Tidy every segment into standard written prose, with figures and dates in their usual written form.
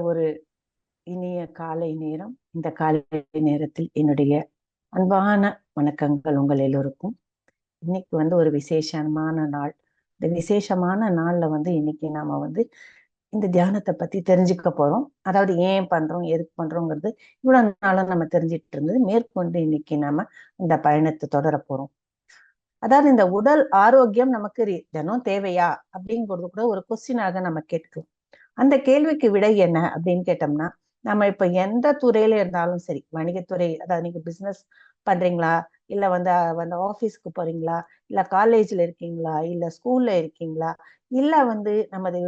ஒரு இனிய காலை நேரம். இந்த காலை நேரத்தில் என்னுடைய அன்பான வணக்கங்கள் உங்கள் எல்லோருக்கும். இன்னைக்கு ஒரு விசேஷமான நாள். இந்த விசேஷமான நாள்ல இன்னைக்கு நாம இந்த தியானத்தை பத்தி தெரிஞ்சுக்க போறோம். அதாவது ஏன் பண்றோம், எதுக்கு பண்றோங்கிறது இவ்வளவு நாளும் நம்ம தெரிஞ்சுட்டு இருந்தது. மேற்கொண்டு இன்னைக்கு நாம இந்த பயணத்தை தொடர போறோம். அதாவது இந்த உடல் ஆரோக்கியம் நமக்கு தினம் தேவையா அப்படிங்கிறது கூட ஒரு கொஸ்டினாக நம்ம கேட்கிறோம். அந்த கேள்விக்கு விடை என்ன அப்படின்னு கேட்டோம்னா, நம்ம இப்ப எந்த துறையில இருந்தாலும் சரி, வணிகத்துறை, அதாவது நீங்க பிசினஸ் பண்றீங்களா, இல்ல ஆபீஸ்க்கு போறீங்களா, இல்ல காலேஜ்ல இருக்கீங்களா, இல்ல ஸ்கூல்ல இருக்கீங்களா, இல்ல நமது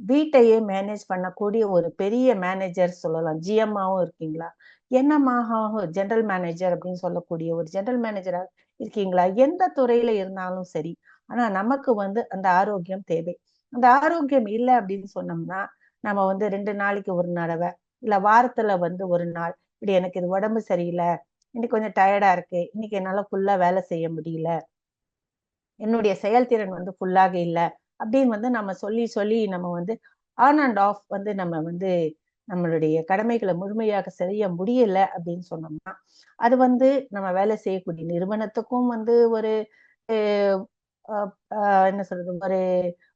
வீட்டையே மேனேஜ் பண்ணக்கூடிய ஒரு பெரிய மேனேஜர் சொல்லலாம், ஜிஎம்மாவும் இருக்கீங்களா, என்னமாக ஜெனரல் மேனேஜர் அப்படின்னு சொல்லக்கூடிய ஒரு ஜெனரல் மேனேஜரா இருக்கீங்களா, எந்த துறையில இருந்தாலும் சரி, ஆனா நமக்கு அந்த ஆரோக்கியம் தேவை. அந்த ஆரோக்கியம் இல்லை அப்படின்னு சொன்னோம்னா, நம்ம 2 நாளைக்கு ஒரு தடவை, இல்ல வாரத்துல ஒரு நாள், இப்படி எனக்கு இது உடம்பு சரியில்லை, இன்னைக்கு கொஞ்சம் டயர்டா இருக்கு, இன்னைக்கு என்னால ஃபுல்லா வேலை செய்ய முடியல, என்னுடைய செயல்திறன் ஃபுல்லாக இல்லை அப்படின்னு நம்ம சொல்லி சொல்லி நம்ம ஆன் அண்ட் ஆஃப் நம்ம நம்மளுடைய கடமைகளை முழுமையாக செய்ய முடியல அப்படின்னு சொன்னோம்னா, அது நம்ம வேலை செய்யக்கூடிய நிறுவனத்துக்கும் ஒரு என்ன சொல்றது, ஒரு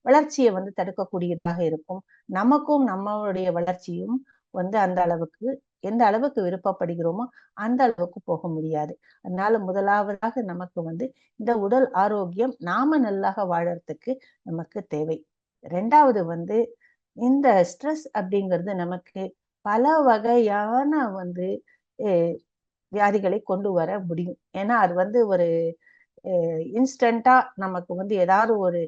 வளர்ச்சியை தடுக்கக்கூடியதாக இருக்கும். நமக்கும் நம்மளுடைய வளர்ச்சியும் அந்த அளவுக்கு, எந்த அளவுக்கு விருப்பப்படுகிறோமோ அந்த அளவுக்கு போக முடியாது. அதனால முதலாவதாக நமக்கு இந்த உடல் ஆரோக்கியம் நாம நல்லாக வாழறதுக்கு நமக்கு தேவை. ரெண்டாவது இந்த ஸ்ட்ரெஸ் அப்படிங்கிறது நமக்கு பல வகையான வியாதிகளை கொண்டு வர முடியும். ஏன்னா அது ஒரு இன்ஸ்டன்டா நமக்கு ஏதாவது ஒரு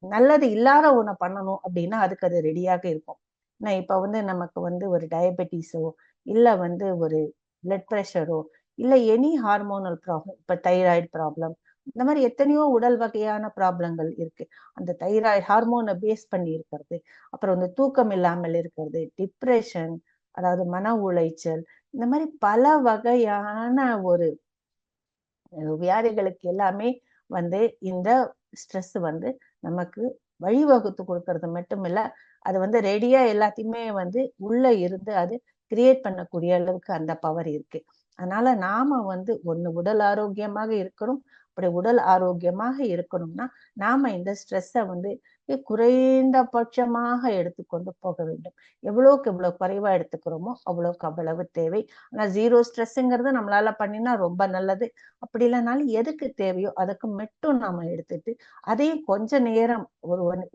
நல்லது இல்லாத ஒண்ணு பண்ணணும் அப்படின்னா அதுக்கு அது ரெடியாக இருக்கும். ஆனா இப்ப நமக்கு ஒரு டயபெட்டிஸோ, இல்ல ஒரு பிளட் ப்ரெஷரோ, இல்ல எனி ஹார்மோனல் ப்ராப்ளம், இப்ப தைராய்டு ப்ராப்ளம், இந்த மாதிரி எத்தனையோ உடல் வகையான ப்ராப்ளங்கள் இருக்கு. அந்த தைராய்டு ஹார்மோனை பேஸ் பண்ணி இருக்கிறது, அப்புறம் தூக்கம் இல்லாமல் இருக்கிறது, டிப்ரெஷன், அதாவது மன உளைச்சல், இந்த மாதிரி பல வகையான ஒரு வியாதிகளுக்கு எல்லாமே இந்த ஸ்ட்ரெஸ் நமக்கு வழிவகுத்து கொடுக்கறது மட்டும் இல்ல, அது ரெடியா எல்லாத்தையுமே உள்ள இருந்து அது கிரியேட் பண்ணக்கூடிய அளவுக்கு அந்த பவர் இருக்கு. அதனால நாம ஒண்ணு உடல் ஆரோக்கியமாக இருக்கணும். அப்படி உடல் ஆரோக்கியமாக இருக்கணும்னா நாம இந்த ஸ்ட்ரெஸ்ஸை குறைந்தபட்சமாக எடுத்துக்கொண்டு போக வேண்டும். எவ்வளவுக்கு எவ்வளவு குறைவா எடுத்துக்கிறோமோ அவ்வளவுக்கு அவ்வளவு தேவை. ஆனா ஜீரோ ஸ்ட்ரெஸ்ஸுங்கிறது நம்மளால பண்ணினா ரொம்ப நல்லது. அப்படி இல்லைனாலும் எதுக்கு தேவையோ அதுக்கு மட்டும் நாம எடுத்துட்டு, அதையும் கொஞ்ச நேரம்,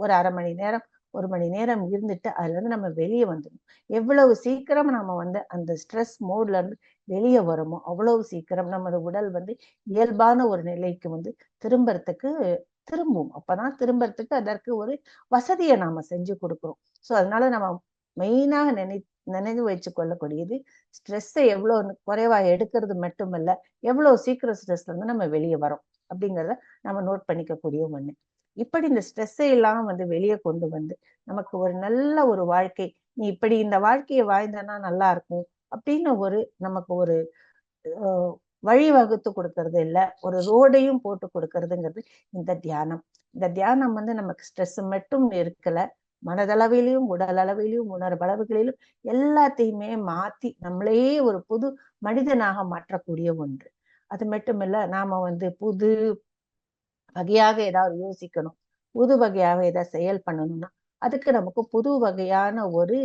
ஒரு அரை மணி நேரம், 1 மணி நேரம் இருந்துட்டு அதுல நம்ம வெளியே வந்துடணும். எவ்வளவு சீக்கிரம் நம்ம அந்த ஸ்ட்ரெஸ் மோட்ல இருந்து வெளியே வருமோ அவ்வளவு சீக்கிரம் நமது உடல் இயல்பான ஒரு நிலைக்கு திரும்புறதுக்கு திரும்பும். அப்பதான் திரும்புறதுக்கு அதற்கு ஒரு வசதியை நாம செஞ்சு கொடுக்கிறோம். சோ அதனால நம்ம மெயினாக நினைவு வச்சு கொள்ளக்கூடியது, ஸ்ட்ரெஸ்ஸை எவ்வளவு குறைவா எடுக்கிறது மட்டுமல்ல, எவ்வளவு சீக்கிரம் ஸ்ட்ரெஸ்ல நம்ம வெளியே வரோம் அப்படிங்கிறத நம்ம நோட் பண்ணிக்கக்கூடிய ஒண்ணு. இப்படி இந்த ஸ்ட்ரெஸ்ஸை எல்லாம் வெளியே கொண்டு நமக்கு ஒரு நல்ல ஒரு வாழ்க்கை, நீ இப்படி இந்த வாழ்க்கையை வாழ்ந்தனா நல்லா இருக்கும் அப்படின்னு நமக்கு ஒரு வழிவகுத்து கொடுக்கறது இல்ல, ஒரு ரோடையும் போட்டு கொடுக்கறதுங்கிறது இந்த தியானம். இந்த தியானம் நமக்கு ஸ்ட்ரெஸ் மட்டும் இருக்கல, மனதளவிலையும் உடல் அளவிலையும் உணர்வளவுகளிலும் எல்லாத்தையுமே மாத்தி நம்மளே ஒரு புது மனிதனாக மாற்றக்கூடிய ஒன்று. அது மட்டுமில்ல, நாம புது வகையாக ஏதாவது யோசிக்கணும், புது வகையாக ஏதாவது செயல் பண்ணணும்னா அதுக்கு நமக்கு புது வகையான ஒரு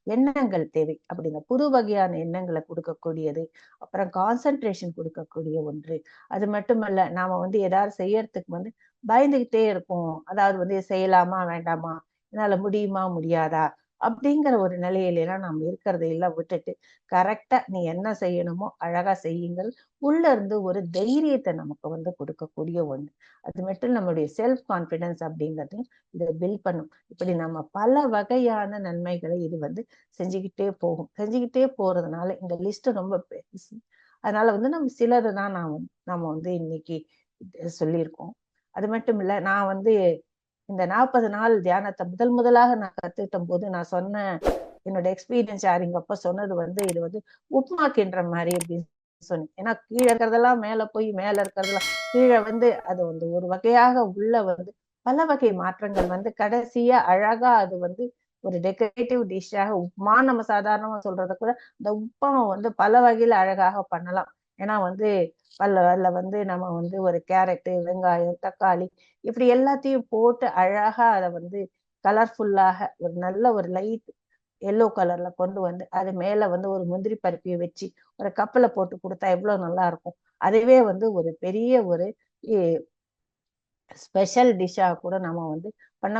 எண்ணங்கள் தேவை. அப்படிங்க புது வகையான எண்ணங்களை கொடுக்கக்கூடியது, அப்புறம் கான்சென்ட்ரேஷன் கொடுக்கக்கூடிய ஒன்று. அது மட்டுமல்ல, நாம ஏதாவது செய்யறதுக்கு பயந்துகிட்டே இருக்கும். அதாவது செய்யலாமா வேண்டாமா, என்னால முடியுமா முடியாதா அப்படிங்கிற ஒரு நிலையிலாம் நாம் இருக்கிறதையெல்லாம் விட்டுட்டு, கரெக்டா நீ என்ன செய்யணுமோ அழகா செய்யுங்கள். உள்ள இருந்து ஒரு தைரியத்தை நமக்கு கொடுக்கக்கூடிய ஒண்ணு. அது மட்டும் நம்மளுடைய செல்ஃப் கான்பிடன்ஸ் அப்படிங்கிறது இதை பில்ட் பண்ணும். இப்படி நம்ம பல வகையான நன்மைகளை இது செஞ்சுக்கிட்டே போகும். செஞ்சுக்கிட்டே போறதுனால இந்த லிஸ்ட் ரொம்ப பெருசு. அதனால நம்ம சிலரை தான் நாம இன்னைக்கு சொல்லியிருக்கோம். அது மட்டும் இல்ல, நான் இந்த 40 நாள் தியானத்தை முதலாக நான் கத்துக்கிட்ட போது நான் சொன்ன என்னோட எக்ஸ்பீரியன்ஸ் ஷேரிங் அப்ப சொன்னது இது உப்புமா கிண்டுற மாதிரி அப்படின்னு சொன்னீங்க. ஏன்னா கீழே இருக்கிறதெல்லாம் மேல போய் மேல இருக்கிறதெல்லாம் கீழே வந்து அது வந்து ஒரு வகையாக உள்ள வந்து பல வகை மாற்றங்கள் வந்து கடைசியா அழகா அது வந்து ஒரு டெக்கரேட்டிவ் டிஷ்ஷாக உப்புமா நம்ம சாதாரணமா சொல்றத கூட இந்த உப்பம் வந்து பல வகையில அழகாக பண்ணலாம். ஏன்னா வந்து அதுல வந்து நம்ம வந்து ஒரு கேரட்டு, வெங்காயம், தக்காளி இப்படி எல்லாத்தையும் போட்டு அழகா அதை வந்து கலர்ஃபுல்லாக ஒரு நல்ல ஒரு லைட் எல்லோ கலர்ல கொண்டு வந்து அது மேல வந்து ஒரு முந்திரி பருப்பியை வச்சு ஒரு கப்பல போட்டு கொடுத்தா எவ்வளவு நல்லா இருக்கும். அதுவே வந்து ஒரு பெரிய ஒரு ஸ்பெஷல் டிஷ்ஷாக கூட நம்ம வந்து பண்ண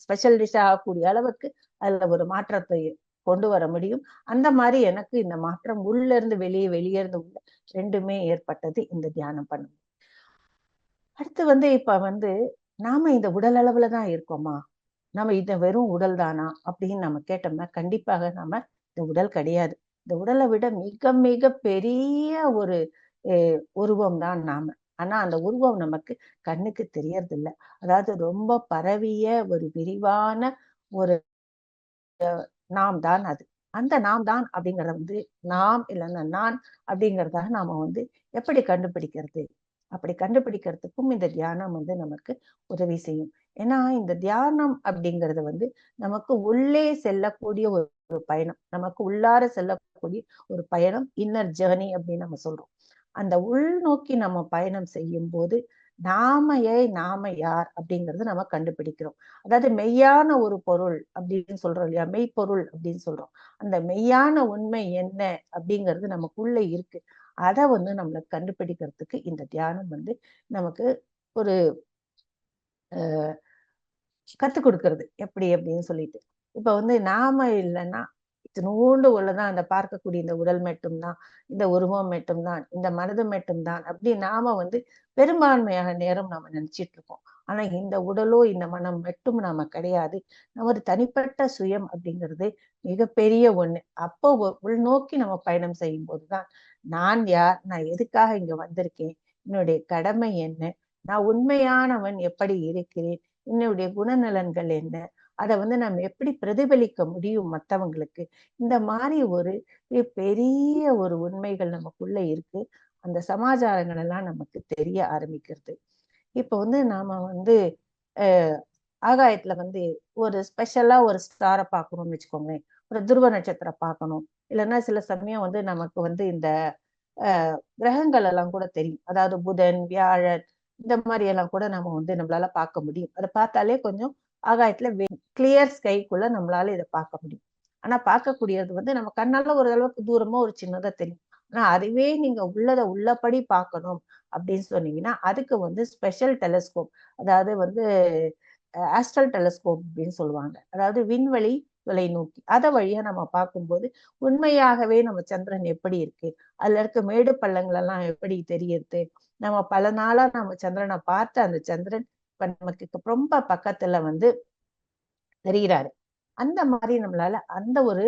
ஸ்பெஷல் டிஷ் ஆகக்கூடிய அளவுக்கு அதுல ஒரு மாற்றத்தை கொண்டு வர முடியும். அந்த மாதிரி எனக்கு இந்த மாற்றம் உள்ள இருந்து வெளியே, வெளியே இருந்து உள்ள ரெண்டுமே ஏற்பட்டது இந்த தியானம் பண்ணும். அடுத்து வந்து இப்ப வந்து நாம இந்த உடல் அளவுல தான் இருக்கோமா, நம்ம இந்த வெறும் உடல் தானா அப்படின்னு நம்ம கேட்டோம்னா கண்டிப்பாக நம்ம இந்த உடல் கிடையாது. இந்த உடலை விட மிக மிக பெரிய ஒரு உருவம் தான் நாம. ஆனா அந்த உருவம் நமக்கு கண்ணுக்கு தெரியறது இல்லை. அதாவது ரொம்ப பரவிய ஒரு விரிவான ஒரு நாம் தான் அது. அந்த நாம் தான் அப்படிங்கறத வந்து நாம் இல்லைன்னா நான் அப்படிங்கறத நாம வந்து எப்படி கண்டுபிடிக்கிறது? அப்படி கண்டுபிடிக்கிறதுக்கும் இந்த தியானம் வந்து நமக்கு உதவி செய்யும். ஏன்னா இந்த தியானம் அப்படிங்கிறது வந்து நமக்கு உள்ளே செல்லக்கூடிய ஒரு பயணம், நமக்கு உள்ளார செல்லக்கூடிய ஒரு பயணம், இன்னர் ஜேர்னி அப்படின்னு நம்ம சொல்றோம். அந்த உள்நோக்கி நம்ம பயணம் செய்யும் போது நாம யார் அப்படிங்கறது நம்ம கண்டுபிடிக்கிறோம். அதாவது மெய்யான ஒரு பொருள் அப்படின்னு சொல்றோம் இல்லையா, மெய்ப்பொருள் அப்படின்னு சொல்றோம். அந்த மெய்யான உண்மை என்ன அப்படிங்கிறது நமக்குள்ள இருக்கு. அதை வந்து நம்மளை கண்டுபிடிக்கிறதுக்கு இந்த தியானம் வந்து நமக்கு ஒரு கத்துக் கொடுக்கறது எப்படி அப்படின்னு சொல்லிட்டு. இப்ப வந்து நாம இல்லைன்னா இத்தினூண்டு உள்ளதான் அந்த பார்க்கக்கூடிய இந்த உடல் மட்டும்தான், இந்த உருவம் மட்டும்தான், இந்த மனது மட்டும்தான் அப்படி நாம வந்து பெரும்பான்மையாக நேரம் நாம நினைச்சிட்டு இருக்கோம். ஆனா இந்த உடலோ இந்த மனம் மட்டும் நாம கிடையாது. நமது தனிப்பட்ட சுயம் அப்படிங்கிறது மிகப்பெரிய ஒண்ணு. அப்போ உள்நோக்கி நம்ம பயணம் செய்யும் போதுதான் நான் யார், நான் எதுக்காக இங்க வந்திருக்கேன், என்னுடைய கடமை என்ன, நான் உண்மையானவன் எப்படி இருக்கிறேன், என்னுடைய குணநலன்கள் என்ன, அதை வந்து நம்ம எப்படி பிரதிபலிக்க முடியும் மற்றவங்களுக்கு, இந்த மாதிரி ஒரு பெரிய ஒரு உண்மைகள் நமக்குள்ள இருக்கு. அந்த சமாச்சாரங்கள் எல்லாம் நமக்கு தெரிய ஆரம்பிக்கிறது. இப்ப வந்து நாம வந்து ஆகாயத்துல வந்து ஒரு ஸ்பெஷலா ஒரு ஸ்டாரை பார்க்கணும்னு வச்சுக்கோங்க, ஒரு துருவ நட்சத்திரம் பார்க்கணும். இல்லைன்னா சில சமயம் வந்து நமக்கு வந்து இந்த கிரகங்கள் எல்லாம் கூட தெரியும். அதாவது புதன், வியாழன் இந்த மாதிரி எல்லாம் கூட நம்ம வந்து நம்மளால பார்க்க முடியும். அதை பார்த்தாலே கொஞ்சம் ஆகாயத்துல கிளியர் ஸ்கைக்குள்ள நம்மளால இதை பார்க்க முடியும். ஆனா பார்க்கக்கூடியது வந்து நம்ம கண்ணால ஒரு அளவுக்கு தூரமா ஒரு சின்னதா தெரியும். ஆனா அதுவே நீங்க உள்ளபடி பார்க்கணும் அப்படின்னு சொன்னீங்கன்னா அதுக்கு வந்து ஸ்பெஷல் டெலஸ்கோப், அதாவது வந்து ஆஸ்ட்ரல் டெலஸ்கோப் அப்படின்னு சொல்லுவாங்க. அதாவது விண்வெளி தொலைநோக்கி அதை வழியா நம்ம பார்க்கும்போது உண்மையாகவே நம்ம சந்திரன் எப்படி இருக்கு, அதுல இருக்க மேடு பள்ளங்கள் எல்லாம் எப்படி தெரியுது, நம்ம பல நாளா நம்ம சந்திரனை பார்த்து அந்த சந்திரன் இப்ப நமக்கு ரொம்ப பக்கத்துல வந்து தெரிகிறாரு. அந்த மாதிரி நம்மளால அந்த ஒரு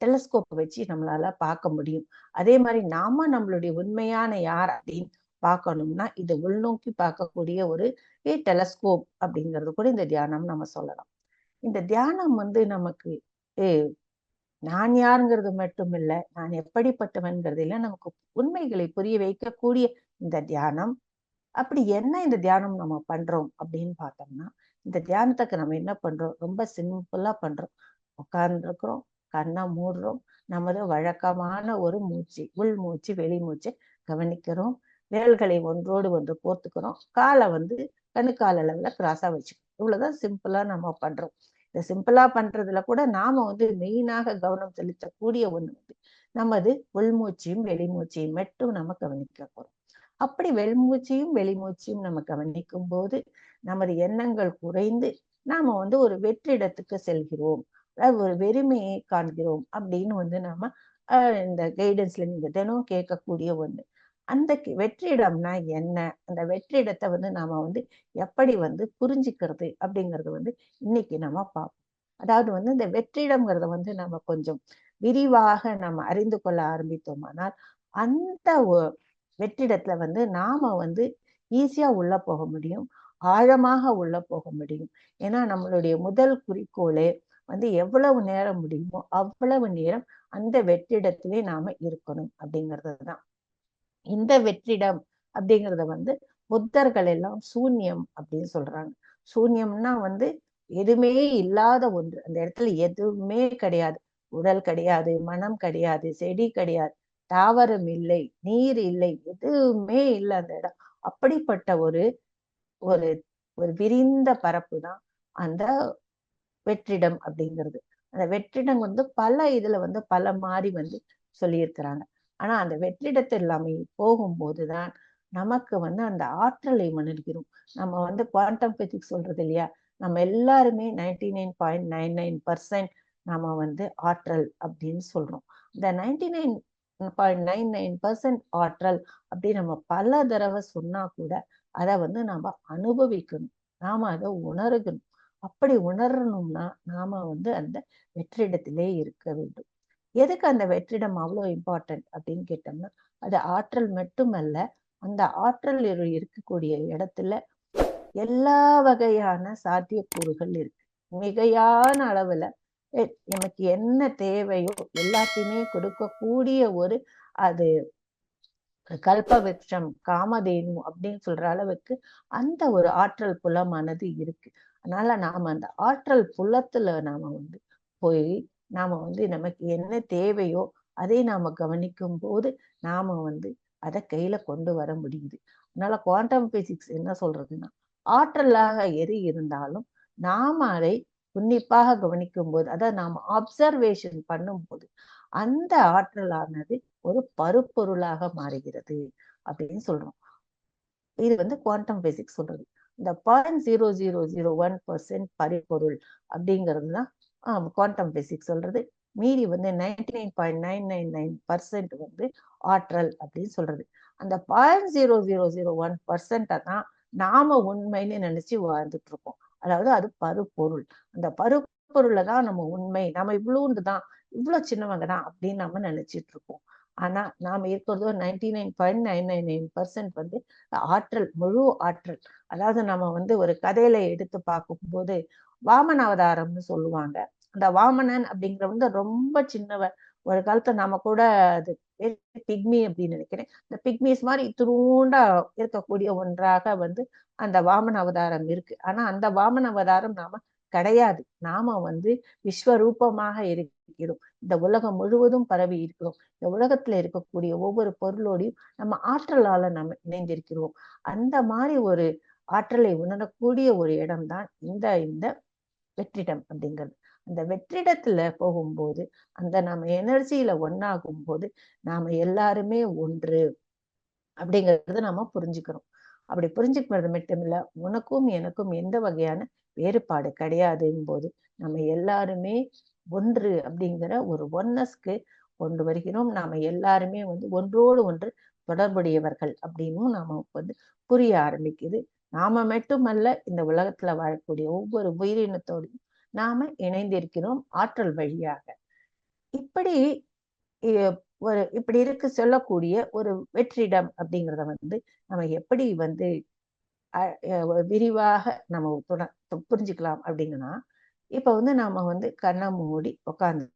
டெலஸ்கோப் வச்சு நம்மளால பார்க்க முடியும். அதே மாதிரி நாம நம்மளுடைய உண்மையான யார் அப்படின்னு பார்க்கணும்னா இது உள்நோக்கி பார்க்கக்கூடிய ஒரு டெலஸ்கோப் அப்படிங்கிறது கூட இந்த தியானம் நம்ம சொல்லலாம். இந்த தியானம் வந்து நமக்கு நான் யாருங்கிறது மட்டும் இல்ல, நான் எப்படிப்பட்டவன்கிறது இல்ல, நமக்கு உண்மைகளை புரிய வைக்கக்கூடிய இந்த தியானம். அப்படி என்ன இந்த தியானம் நம்ம பண்றோம் அப்படின்னு பார்த்தோம்னா, இந்த தியானத்துக்கு நம்ம என்ன பண்றோம், ரொம்ப சிம்பிளா பண்றோம். உட்கார்ந்துருக்கிறோம், கண்ணை மூடுறோம், நமது வழக்கமான ஒரு மூச்சு, உள் மூச்சு வெளி மூச்சு கவனிக்கிறோம். விரல்களை ஒன்றோடு ஒன்று கோர்த்துக்கிறோம், காலை வந்து கணுக்கால் அளவுல கிராஸா வச்சுக்கிறோம். இவ்வளவுதான் சிம்பிளா நம்ம பண்றோம். இந்த சிம்பிளா பண்றதுல கூட நாம வந்து மெயினாக கவனம் செலுத்தக்கூடிய ஒண்ணு வந்து நமது உள்மூச்சையும் வெளிமூச்சையும் மட்டும் நம்ம கவனிக்க போறோம். அப்படி வெளிமூச்சையும் வெளிமூச்சையும் நம்ம கவனிக்கும் போது நமது எண்ணங்கள் குறைந்து நாம வந்து ஒரு வெற்றிடத்துக்கு செல்கிறோம், அதாவது ஒரு வெறுமையை காண்கிறோம் அப்படின்னு வந்து நாம இந்த கைடன்ஸ்ல நீங்க தினம் கேட்கக்கூடிய ஒண்ணு. அந்த வெற்றிடம்னா என்ன, அந்த வெற்றிடத்தை வந்து நாம வந்து எப்படி வந்து புரிஞ்சுக்கிறது அப்படிங்கறது வந்து இன்னைக்கு நம்ம பார்ப்போம். அதாவது வந்து இந்த வெற்றிடம்ங்கிறத வந்து நம்ம கொஞ்சம் விரிவாக நம்ம அறிந்து கொள்ள ஆரம்பித்தோமானால் அந்த வெற்றிடத்துல வந்து நாம வந்து ஈஸியா உள்ள போக முடியும், ஆழமாக உள்ள போக முடியும். ஏன்னா நம்மளுடைய முதல் குறிக்கோளே வந்து எவ்வளவு நேரம் முடியுமோ அவ்வளவு நேரம் அந்த வெற்றிடத்திலே நாம இருக்கணும் அப்படிங்கிறது தான். இந்த வெற்றிடம் அப்படிங்கிறத வந்து புத்தர்கள் எல்லாம் சூன்யம் அப்படின்னு சொல்றாங்க. சூன்யம்னா வந்து எதுவுமே இல்லாத ஒன்று. அந்த இடத்துல எதுவுமே கிடையாது. உடல் கிடையாது, மனம் கிடையாது, செடி கிடையாது, தாவரம் இல்லை, நீர் இல்லை, எதுவுமே இல்லை அந்த இடம். அப்படிப்பட்ட ஒரு ஒரு ஒரு விரிந்த பரப்பு தான் அந்த வெற்றிடம் அப்படிங்கிறது. அந்த வெற்றிடம் வந்து பல இதுல வந்து பல மாறி வந்து சொல்லியிருக்கிறாங்க. ஆனா அந்த வெற்றிடத்தை எல்லாமே போகும்போதுதான் நமக்கு வந்து அந்த ஆற்றலை உணர்கிறோம். நம்ம வந்து குவாண்டம் பிசிக்ஸ் சொல்றது இல்லையா, நம்ம எல்லாருமே 99.99% நாம வந்து ஆற்றல் அப்படின்னு சொல்றோம். இந்த 99.99% ஆற்றல் அப்படின்னு நம்ம பல தடவை சொன்னா கூட அதை வந்து நாம அனுபவிக்கணும், நாம அதை உணரணும். அப்படி உணரணும்னா நாம வந்து அந்த வெற்றிடத்திலே இருக்க வேண்டும். எதுக்கு அந்த வெற்றிடம் அவ்வளவு இம்பார்ட்டன்ட் அப்படின்னு கேட்டோம்னா, அது ஆற்றல் மட்டுமல்ல, அந்த ஆற்றல் இருக்கக்கூடிய இடத்துல எல்லா வகையான சாத்தியக்கூறுகள் இருக்கு. மிகையான அளவுல நமக்கு என்ன தேவையோ எல்லாத்தையுமே கொடுக்கக்கூடிய ஒரு அது கல்பவிருட்சம், காமதேனு அப்படின்னு சொல்ற அளவுக்கு அந்த ஒரு ஆற்றல் புலமானது இருக்கு. அதனால நாம அந்த ஆற்றல் புலத்துல நாம வந்து போய் நாம வந்து நமக்கு என்ன தேவையோ அதை நாம கவனிக்கும் போது நாம வந்து அதை கையில கொண்டு வர முடியுது. அதனால குவாண்டம் பிசிக்ஸ் என்ன சொல்றதுன்னா, ஆற்றலாக எது இருந்தாலும் நாம அதை உன்னிப்பாக கவனிக்கும் போது, அதாவது நாம அப்சர்வேஷன் பண்ணும்போது அந்த ஆற்றலானது ஒரு பருப்பொருளாக மாறுகிறது அப்படின்னு சொல்றோம். இது வந்து குவாண்டம் பிசிக்ஸ் சொல்றது. இந்த 0.0001% பருப்பொருள் அப்படிங்கிறது தான் குவாண்டம் பிசிக்ஸ் சொல்றது. மீதி வந்து 99.999% வந்து ஆற்றல் அப்படின்னு சொல்றது. அந்த 0.0001% தான் நாம உண்மைன்னு நினைச்சு வாழ்ந்துட்டு இருக்கோம். அதாவது அது பருப்பொருள். அந்த பருப்பொருளை தான் நம்ம உண்மை, நம்ம இவ்வளோண்டு தான், இவ்வளவு சின்னவங்க தான் அப்படின்னு நம்ம நினைச்சிட்டு இருக்கோம். ஆனா நாம இருக்கிறதோ 99.999% வந்து ஆற்றல், முழு ஆற்றல். அதாவது நம்ம வந்து ஒரு கதையில எடுத்து பார்க்கும்போது வாமன அவதாரம்னு சொல்லுவாங்க. அந்த வாமனன் அப்படிங்கிற வந்து ரொம்ப சின்னவர். ஒரு காலத்துல நாம கூட அது பிக்மி அப்படின்னு நினைக்கிறேன். இந்த பிக்மிஸ் மாதிரி துருண்டா இருக்கக்கூடிய ஒன்றாக வந்து அந்த வாமன அவதாரம் இருக்கு. ஆனா அந்த வாமன அவதாரம் நாம கிடையாது. நாம வந்து விஸ்வரூபமாக இருக்கிறோம். இந்த உலகம் முழுவதும் பரவி இருக்கிறோம். இந்த உலகத்துல இருக்கக்கூடிய ஒவ்வொரு பொருளோடையும் நம்ம ஆற்றலால நம்ம இணைந்திருக்கிறோம். அந்த மாதிரி ஒரு ஆற்றலை உணரக்கூடிய ஒரு இடம்தான் இந்த இந்த வெற்றிடம் அப்படிங்கிறது. அந்த வெற்றிடத்துல போகும்போது அந்த நம்ம எனர்ஜியில ஒன்னாகும் போது நாம எல்லாருமே ஒன்று அப்படிங்கறத நம்ம புரிஞ்சுக்கிறோம். அப்படி புரிஞ்சுக்கிறது மட்டும் இல்ல, உனக்கும் எனக்கும் எந்த வகையான வேறுபாடு கிடையாதுங்கும் போது நம்ம எல்லாருமே ஒன்று அப்படிங்கிற ஒரு ஒன்னஸ்க்கு கொண்டு வருகிறோம். நாம எல்லாருமே வந்து ஒன்றோடு ஒன்று தொடர்புடையவர்கள் அப்படின்னும் நாம வந்து புரிய ஆரம்பிக்குது. நாம மட்டுமல்ல, இந்த உலகத்துல வாழக்கூடிய ஒவ்வொரு உயிரினத்தோடும் நாம இணைந்திருக்கிறோம் ஆற்றல் வழியாக. இப்படி ஒரு இப்படி இருக்கு சொல்லக்கூடிய ஒரு வெற்றிடம் அப்படிங்கிறத வந்து நம்ம எப்படி வந்து விரிவாக நம்ம புரிஞ்சுக்கலாம் அப்படிங்கன்னா, இப்ப வந்து நாம வந்து கண்ணை மூடி உட்கார்ந்து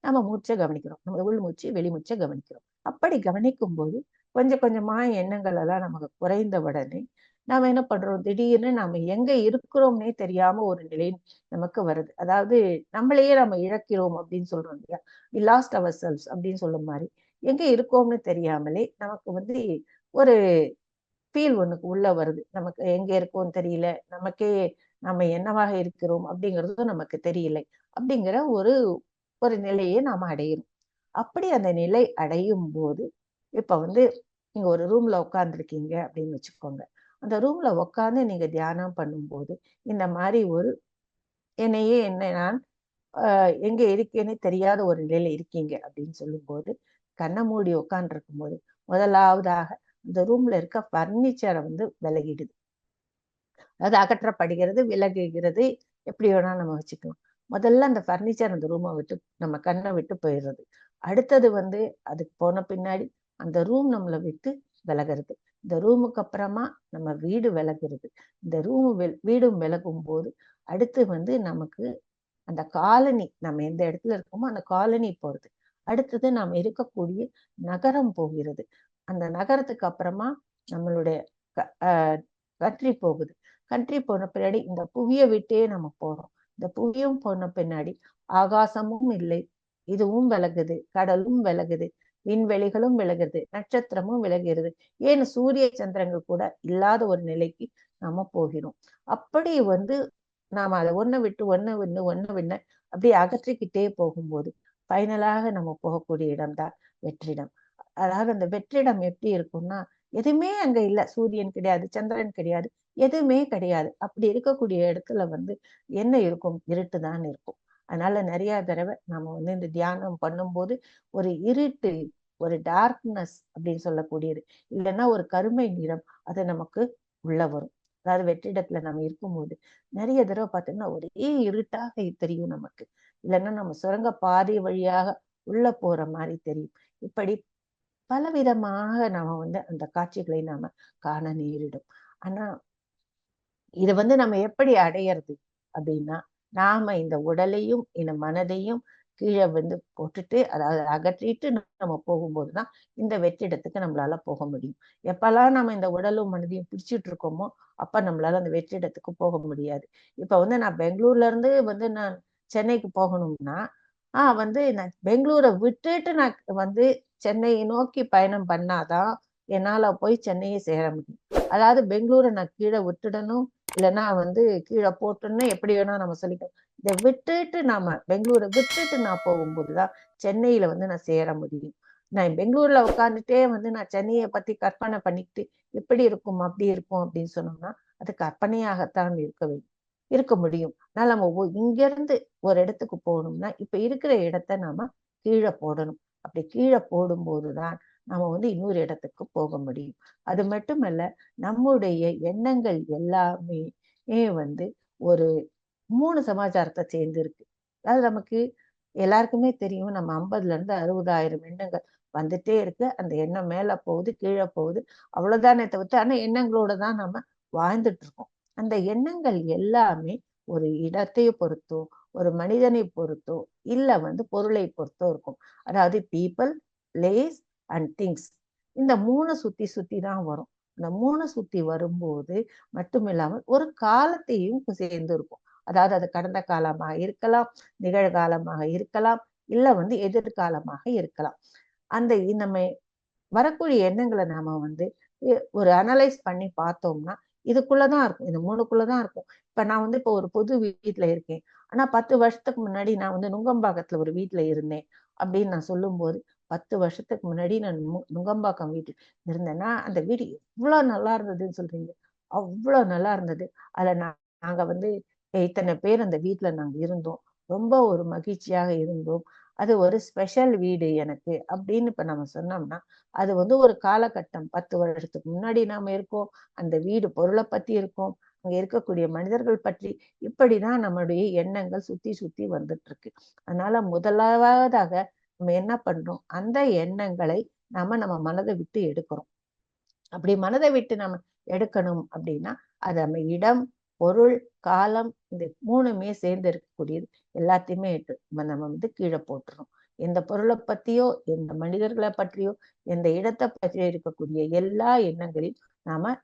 நம்ம மூச்சை கவனிக்கிறோம். நம்ம உள் மூச்சு, வெளி மூச்சை கவனிக்கிறோம். அப்படி கவனிக்கும் போது கொஞ்சம் கொஞ்சமா எண்ணங்கள் எல்லாம் நமக்கு குறைந்த உடனே நாம என்ன பண்றோம், திடீர்னு நாம எங்க இருக்கிறோம்னே தெரியாம ஒரு நிலை நமக்கு வருது. அதாவது நம்மளையே நம்ம இழக்கிறோம் அப்படின்னு சொல்றோம் இல்லையா, we lost ourselves அப்படின்னு சொல்லும் மாதிரி எங்க இருக்கோம்னு தெரியாமலே நமக்கு வந்து ஒரு ஃபீல் ஒண்ணுக்கு உள்ள வருது. நமக்கு எங்க இருக்கோம்னு தெரியல, நமக்கே நம்ம என்னவாக இருக்கிறோம் அப்படிங்கிறதும் நமக்கு தெரியலை அப்படிங்கிற ஒரு ஒரு நிலையை நாம அடையிறோம். அப்படி அந்த நிலை அடையும் போது இப்ப வந்து நீங்க ஒரு ரூம்ல உட்கார்ந்துருக்கீங்க அப்படின்னு வச்சுக்கோங்க. அந்த ரூம்ல உட்கார்ந்து நீங்க தியானம் பண்ணும்போது இந்த மாதிரி ஒரு என்ன நான் எங்க இருக்கேன்னு தெரியாத ஒரு நிலையில இருக்கீங்க அப்படின்னு சொல்லும்போது கண்ணை மூடி உட்கார்ந்துருக்கும் போது முதலாவதாக இந்த ரூம்ல இருக்க பர்னிச்சரை வந்து விலகிடுது. அதாவது அகற்றப்படுகிறது, விலகுகிறது, எப்படி வேணா நம்ம வச்சுக்கலாம். முதல்ல அந்த பர்னிச்சர் அந்த ரூமை விட்டு நம்ம கண்ணை விட்டு போயிடுறது. அடுத்தது வந்து அதுக்கு போன பின்னாடி அந்த ரூம் நம்மளை விட்டு விலகிறது. இந்த ரூமுக்கு அப்புறமா நம்ம வீடு விலகுறது. இந்த வீடும் விலகும் போது அடுத்து வந்து நமக்கு அந்த காலனி, நம்ம எந்த இடத்துல இருக்கோமோ அந்த காலனி போறது. அடுத்தது நாம் இருக்கக்கூடிய நகரம் போகிறது. அந்த நகரத்துக்கு அப்புறமா நம்மளுடைய கண்ட்ரி போகுது. கண்ட்ரி போன பின்னாடி இந்த புவியை விட்டே நம்ம போறோம். இந்த புவியும் போன பின்னாடி ஆகாசமும் இல்லை, இதுவும் விலகுது, கடலும் விலகுது, விண்வெளிகளும் விலகுது, நட்சத்திரமும் விலகிறது. ஏன் சூரிய சந்திரங்கள் கூட இல்லாத ஒரு நிலைக்கு நாம போகிறோம். அப்படி நாம அதை ஒண்ணு விட்டு ஒண்ணு விண்ண அப்படியே அகற்றிக்கிட்டே போகும்போது ஃபைனலாக நம்ம போகக்கூடிய இடம்தான் வெற்றிடம். அதாவது அந்த வெற்றிடம் எப்படி இருக்கும்னா, எதுவுமே அங்க இல்ல, சூரியன் கிடையாது, சந்திரன் கிடையாது, எதுவுமே கிடையாது. அப்படி இருக்கக்கூடிய இடத்துல என்ன இருக்கும்? இருட்டு தான் இருக்கும். அதனால நிறைய தடவை நம்ம இந்த தியானம் பண்ணும்போது ஒரு இருட்டு, ஒரு டார்க்னஸ் அப்படின்னு சொல்லக்கூடியது, இல்லைன்னா ஒரு கருமை நிறம், அது நமக்கு உள்ள வரும். அதாவது வெற்றிடத்துல நம்ம இருக்கும்போது நிறைய தடவை பார்த்தோம்னா ஒரே இருட்டாக தெரியும் நமக்கு. இல்லைன்னா நம்ம சுரங்க பாதை வழியாக உள்ள போற மாதிரி தெரியும். இப்படி பலவிதமாக நாம அந்த காட்சிகளை நாம காண நேரிடும். ஆனா இதை நம்ம எப்படி அடையிறது அப்படின்னா, நாம இந்த உடலையும் இந்த மனதையும் கீழே போட்டுட்டு, அதாவது அகற்றிட்டு நம்ம போகும்போதுதான் இந்த வெற்றிடத்துக்கு நம்மளால போக முடியும். எப்பெல்லாம் நம்ம இந்த உடலும் மனதையும் பிடிச்சிட்டு இருக்கோமோ அப்ப நம்மளால அந்த வெற்றிடத்துக்கு போக முடியாது. இப்ப நான் பெங்களூர்ல இருந்து நான் சென்னைக்கு போகணும்னா நான் பெங்களூரை விட்டுட்டு நான் சென்னையை நோக்கி பயணம் பண்ணாதான் என்னால போய் சென்னையை சேர முடியும். அதாவது பெங்களூரை நான் கீழே விட்டுடணும், இல்லைன்னா கீழே போட்டுன்னு எப்படி வேணா நம்ம சொல்லிக்கணும். இதை விட்டுட்டு பெங்களூரை விட்டுட்டு நான் போகும்போதுதான் சென்னையில நான் சேர முடியும். நான் பெங்களூர்ல உட்காந்துட்டே நான் சென்னையை பத்தி கற்பனை பண்ணிக்கிட்டு எப்படி இருக்கும் அப்படி இருக்கும் அப்படின்னு சொன்னோம்னா அது கற்பனையாகத்தான் இருக்க முடியும். அதனால நம்ம இங்க இருந்து ஒரு இடத்துக்கு போகணும்னா இப்ப இருக்கிற இடத்த நாம கீழே போடணும். அப்படி கீழே போடும்போதுதான் நம்ம இன்னொரு இடத்துக்கு போக முடியும். அது மட்டுமல்ல, நம்முடைய எண்ணங்கள் எல்லாமே ஒரு 3 சமாச்சாரத்தை சேர்ந்து இருக்கு. அதாவது நமக்கு எல்லாருக்குமே தெரியும், நம்ம 50ல இருந்து 60,000 எண்ணங்கள் வந்துட்டே இருக்கு. அந்த எண்ணம் மேல போகுது, கீழே போகுது, அவ்வளவுதானே தவிர்த்து. ஆனா எண்ணங்களோட தான் நம்ம வாழ்ந்துட்டு இருக்கோம். அந்த எண்ணங்கள் எல்லாமே ஒரு இடத்தை பொறுத்தோ, ஒரு மனிதனை பொறுத்தோ, இல்ல பொருளை பொறுத்தோ இருக்கும். அதாவது பீப்புள், பிளேஸ் அண்ட் திங்ஸ், இந்த 3 சுத்தி சுத்தி தான் வரும். இந்த 3 சுத்தி வரும்போது மட்டுமில்லாமல் ஒரு காலத்தையும் சேர்ந்து இருக்கும். அதாவது அது கடந்த காலமாக இருக்கலாம், நிகழ்காலமாக இருக்கலாம், இல்ல எதிர்காலமாக இருக்கலாம். அந்த நம்ம வரக்கூடிய எண்ணங்களை நாம ஒரு அனலைஸ் பண்ணி பார்த்தோம்னா இதுக்குள்ளதான் இருக்கும், இந்த 3க்குள்ளதான் இருக்கும். இப்ப நான் இப்போ ஒரு புது வீட்டுல இருக்கேன். ஆனா 10 வருஷத்துக்கு முன்னாடி நான் நுங்கம்பாக்கத்துல ஒரு வீட்டுல இருந்தேன் அப்படின்னு நான் சொல்லும் போது, 10 வருஷத்துக்கு முன்னாடி நான் நுங்கம்பாக்கம் வீட்டுல இருந்தேன்னா அந்த வீடு எவ்வளவு நல்லா இருந்ததுன்னு சொல்றீங்க. அவ்வளவு நல்லா இருந்தது. அதுல நாங்க இத்தனை பேர் அந்த வீட்டுல நாங்க இருந்தோம். ரொம்ப ஒரு மகிழ்ச்சியாக இருந்தோம். அது ஒரு ஸ்பெஷல் வீடு எனக்கு அப்படின்னு இப்ப நம்ம சொன்னோம்னா அது ஒரு காலகட்டம். 10 வருடத்துக்கு முன்னாடி நாம இருக்கோம், அந்த வீடு பொருளை பத்தி இருக்கோம், அங்க இருக்கக்கூடிய மனிதர்கள் பற்றி, இப்படிதான் நம்மளுடைய எண்ணங்கள் சுத்தி சுத்தி வந்துட்டு இருக்கு. அதனால முதலாவதாக நம்ம என்ன பண்றோம், அந்த எண்ணங்களை நம்ம மனதை விட்டு எடுக்கிறோம். அப்படி மனதை விட்டு நம்ம எடுக்கணும் அப்படின்னா அது நம்ம இடம், பொருள், காலம், இந்த 3மே சேர்ந்து இருக்கக்கூடியது எல்லாத்தையுமே நம்ம கீழே போட்டுறோம். எந்த பொருளை பத்தியோ, எந்த மனிதர்களை பற்றியோ, எந்த இடத்தை பற்றியோ இருக்கக்கூடிய எல்லா எண்ணங்களையும் நாம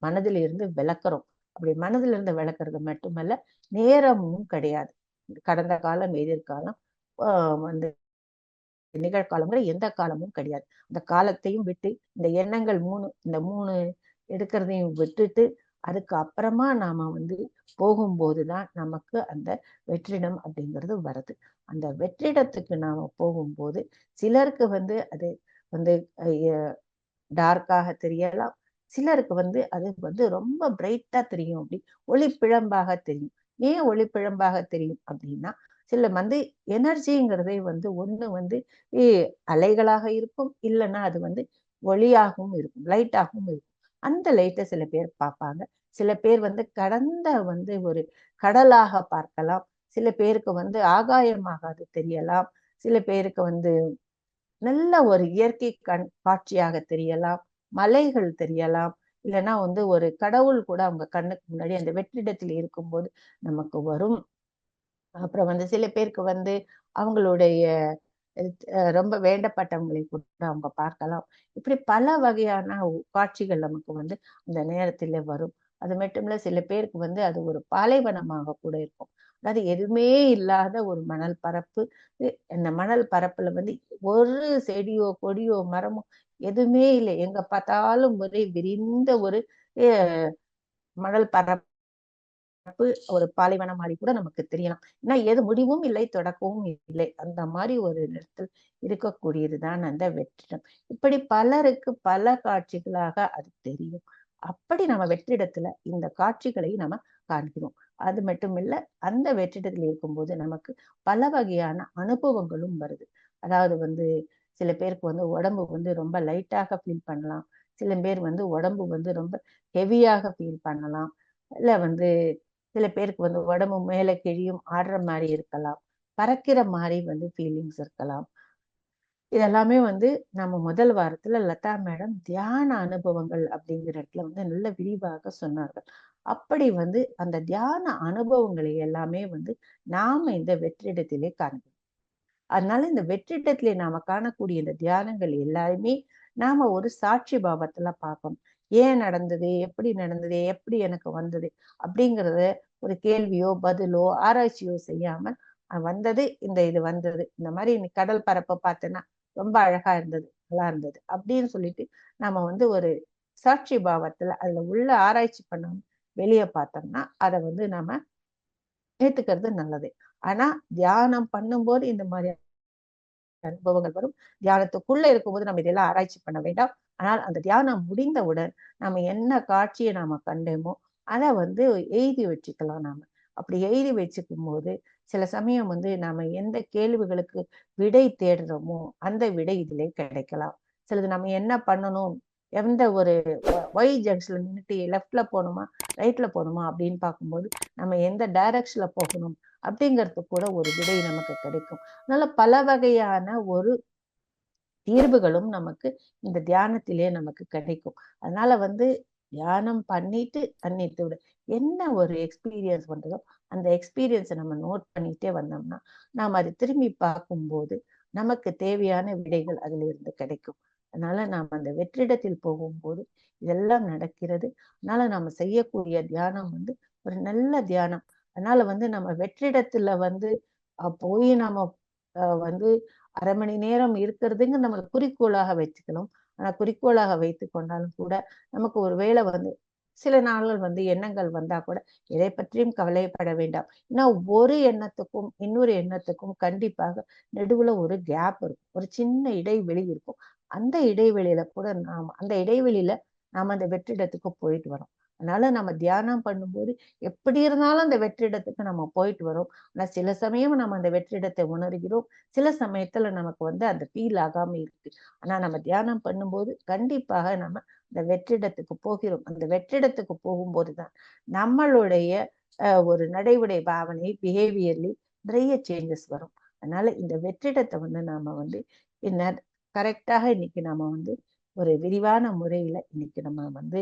மனதில் இருந்து விளக்குறோம். அப்படி மனதில் இருந்து விளக்குறது மட்டுமல்ல, நேரமும் கிடையாது. கடந்த காலம், எதிர்காலம், நிகழ்காலங்கிற எந்த காலமும் கிடையாது. அந்த காலத்தையும் விட்டு இந்த எண்ணங்கள் இந்த 3 எடுக்கிறதையும் விட்டுட்டு அதுக்கு அப்புறமா நாம போகும்போதுதான் நமக்கு அந்த வெற்றிடம் அப்படிங்கிறது வருது. அந்த வெற்றிடத்துக்கு நாம போகும்போது சிலருக்கு அது வந்து டார்க்காக தெரியலாம், சிலருக்கு அது ரொம்ப பிரைட்டா தெரியும், அப்படி ஒளிப்பிழம்பாக தெரியும். ஏன் ஒளிப்பிழம்பாக தெரியும் அப்படின்னா, சில எனர்ஜிங்கிறதே ஒண்ணு அலைகளாக இருக்கும், இல்லைன்னா அது ஒளியாகவும் இருக்கும், லைட்டாகவும் இருக்கும். அந்த லைட்டை சில பேர் பார்ப்பாங்க. சில பேர் கடந்த ஒரு கடலாக பார்க்கலாம். சில பேருக்கு ஆகாயமாக அது தெரியலாம். சில பேருக்கு நல்ல ஒரு இயற்கை காட்சியாக தெரியலாம், மலைகள் தெரியலாம், இல்லைன்னா ஒரு கடவுள் கூட அவங்க கண்ணுக்கு முன்னாடி அந்த வெற்றிடத்தில் இருக்கும்போது நமக்கு வரும். அப்புறம் வந்து சில பேருக்கு வந்து அவங்களுடைய ரொம்ப வேண்டப்பட்டவங்களை கூட அவங்க பார்க்கலாம். இப்படி பல வகையான காட்சிகள் நமக்கு வந்து அந்த நேரத்துல வரும். அது மட்டும் இல்ல, சில பேருக்கு வந்து அது ஒரு பாலைவனமாக கூட இருக்கும். அதாவது எதுவுமே இல்லாத ஒரு மணல் பரப்பு. அந்த மணல் பரப்புல வந்து ஒரு செடியோ கொடியோ மரமோ எதுவுமே இல்லை. எங்க பார்த்தாலும் ஒரே விரிந்த ஒரு மணல் பரப்பு, ஒரு பாலைவனம் மாதிரி கூட நமக்கு தெரியலாம். ஏன்னா எது முடிவும் இல்லை, தொடக்கவும் இல்லை. அந்த மாதிரி ஒரு இடத்தில் இருக்கக்கூடியதுதான் அந்த வெற்றிடம். இப்படி பலருக்கு பல காட்சிகளாக அது தெரியும். அப்படி நம்ம வெற்றிடத்துல இந்த காட்சிகளை நம்ம காண்கிறோம். அது மட்டும் இல்ல, அந்த வெற்றிடத்தில் இருக்கும்போது நமக்கு பல வகையான அனுபவங்களும் வருது. அதாவது வந்து சில பேருக்கு வந்து உடம்பு வந்து ரொம்ப லைட்டாக ஃபீல் பண்ணலாம். சில பேர் வந்து உடம்பு வந்து ரொம்ப ஹெவியாக ஃபீல் பண்ணலாம். இல்ல வந்து சில பேருக்கு வந்து உடம்பு மேல கீழயும் ஆடுற மாதிரி இருக்கலாம். பறக்கிற மாதிரி வந்து ஃபீலிங்ஸ் இருக்கலாம். இதெல்லாமே வந்து நம்ம முதல் வாரத்துல லதா மேடம் தியான அனுபவங்கள் அப்படிங்கிற இடத்துல வந்து நல்ல விரிவாக சொன்னார்கள். அப்படி வந்து அந்த தியான அனுபவங்களை எல்லாமே வந்து நாம இந்த வெற்றிடத்திலே காண்கிறோம். அதனால இந்த வெற்றிடத்திலே நாம காணக்கூடிய இந்த தியானங்கள் எல்லாருமே நாம ஒரு சாட்சி பாவத்துல பார்க்கணும். ஏன் நடந்தது, எப்படி நடந்தது, எப்படி எனக்கு வந்தது அப்படிங்கறத ஒரு கேள்வியோ பதிலோ ஆராய்ச்சியோ செய்யாம வந்தது, இது வந்தது. இந்த மாதிரி நீ கடல் பரப்ப பார்த்தேன்னா ரொம்ப அழகா இருந்தது, நல்லா இருந்தது அப்படின்னு சொல்லிட்டு நம்ம வந்து ஒரு சாட்சி பாவத்துல அதுல உள்ள ஆராய்ச்சி பண்ண வெளியே பார்த்தோம்னா அதை வந்து நம்ம ஏத்துக்கிறது நல்லது. ஆனா தியானம் பண்ணும்போது இந்த மாதிரி அனுபவங்கள் வரும். தியானத்துக்குள்ள இருக்கும்போது நம்ம இதெல்லாம் ஆராய்ச்சி பண்ண வேண்டாம். ஆனால் அந்த தியானம் முடிந்தவுடன் நம்ம என்ன காட்சியை நாம கண்டோமோ அதை வந்து எழுதி வச்சுக்கலாம் நாம. அப்படி எழுதி வச்சுக்கும் போது சில சமயம் வந்து நாம எந்த கேள்விகளுக்கு விடை தேடுறோமோ அந்த விடை இதிலே கிடைக்கலாம். சிலது நம்ம என்ன பண்ணணும், எந்த ஒரு ஒய் ஜங்ஷன்ல நின்றுட்டு லெஃப்ட்ல போகணுமா ரைட்ல போகணுமா அப்படின்னு பார்க்கும்போது நம்ம எந்த டைரக்ஷன்ல போகணும் அப்படிங்கிறதுக்கு கூட ஒரு விடை நமக்கு கிடைக்கும். அதனால பல வகையான ஒரு தீர்வுகளும் நமக்கு இந்த தியானத்திலே நமக்கு கிடைக்கும். அதனால வந்து தியானம் பண்ணிட்டு தன்னிட்டு விட என்ன ஒரு எக்ஸ்பீரியன்ஸ் பண்றதோ அந்த எக்ஸ்பீரியன்ஸை நம்ம நோட் பண்ணிட்டே வந்தோம்னா நாம் அதை திரும்பி பார்க்கும்போது நமக்கு தேவையான விடைகள் அதுல இருந்து கிடைக்கும். அதனால நாம் அந்த வெற்றிடத்தில் போகும்போது இதெல்லாம் நடக்கிறது. அதனால நாம செய்யக்கூடிய தியானம் வந்து ஒரு நல்ல தியானம். அதனால வந்து நம்ம வெற்றிடத்துல வந்து போய் நாம வந்து அரை மணி நேரம் இருக்கிறதுங்க நம்ம குறிக்கோளாக வச்சுக்கணும். ஆனா குறிக்கோளாக வைத்து கொண்டாலும் கூட நமக்கு ஒரு வேளை வந்து சில நாள்கள் வந்து எண்ணங்கள் வந்தா கூட எதை பற்றியும் கவலைப்பட வேண்டாம். ஏன்னா ஒரு எண்ணத்துக்கும் இன்னொரு எண்ணத்துக்கும் கண்டிப்பாக நடுவுல ஒரு கேப் இருக்கும், ஒரு சின்ன இடைவெளி இருக்கும். அந்த இடைவெளியில கூட அந்த இடைவெளியில நாம அந்த வெற்றிடத்துக்கு போயிட்டு வரோம். அதனால நம்ம தியானம் பண்ணும்போது எப்படி இருந்தாலும் அந்த வெற்றிடத்துக்கு நம்ம போயிட்டு வரோம். ஆனா சில சமயம் நம்ம அந்த வெற்றிடத்தை உணர்கிறோம், சில சமயத்துல நமக்கு வந்து அந்த ஃபீல் ஆகாம இருக்கு. ஆனா நம்ம தியானம் பண்ணும்போது கண்டிப்பாக நம்ம அந்த வெற்றிடத்துக்கு போகிறோம். அந்த வெற்றிடத்துக்கு போகும்போதுதான் நம்மளுடைய ஒரு நடைமுறை பாவனை பிஹேவியர்லி நிறைய சேஞ்சஸ் வரும். அதனால இந்த வெற்றிடத்தை வந்து நாம வந்து பின்னர் கரெக்டாக இன்னைக்கு நம்ம வந்து ஒரு விரிவான முறையில இன்னைக்கு நம்ம வந்து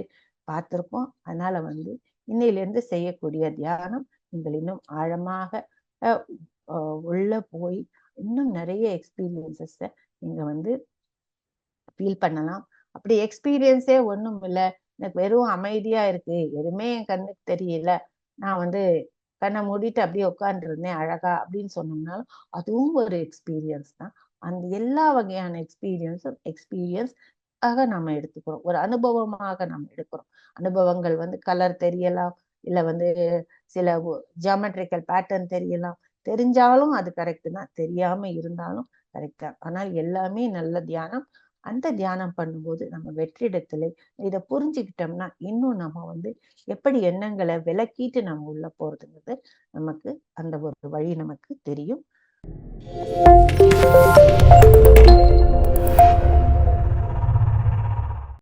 பார்த்திருக்கோம். அதனால வந்து இன்னையிலிருந்து செய்யக்கூடிய தியானம் நீங்கள் இன்னும் ஆழமாக உள்ள போய் இன்னும் நிறைய எக்ஸ்பீரியன்சஸ் நீங்க வந்து ஃபீல் பண்ணலாம். அப்படி எக்ஸ்பீரியன்ஸே ஒண்ணும் இல்லை, எனக்கு வெறும் அமைதியா இருக்கு, எதுவுமே என் கண்ணுக்கு தெரியல, நான் வந்து கண்ணை மூடிட்டு அப்படியே உட்காந்துருந்தேன் அழகா அப்படின்னு சொன்னோம்னாலும் அதுவும் ஒரு எக்ஸ்பீரியன்ஸ் தான். அந்த எல்லா வகையான எக்ஸ்பீரியன்ஸ் ஆக நம்ம எடுத்துக்கிறோம், ஒரு அனுபவமாக நம்ம எடுக்கிறோம். அனுபவங்கள் வந்து கலர் தெரியலாம், இல்ல வந்து சில ஜியாமெட்ரிக்கல் பேட்டர்ன் தெரியலாம். தெரிஞ்சாலும் அது கரெக்ட் தான், தெரியாம இருந்தாலும் கரெக்ட் தான். ஆனால் எல்லாமே நல்ல தியானம். அந்த தியானம் பண்ணும்போது நம்ம வெற்றிடத்துல இதை புரிஞ்சுக்கிட்டோம்னா இன்னும் நம்ம வந்து எப்படி எண்ணங்களை விலக்கிட்டு நம்ம உள்ள போறதுங்கிறது நமக்கு அந்த ஒரு வழி நமக்கு தெரியும்.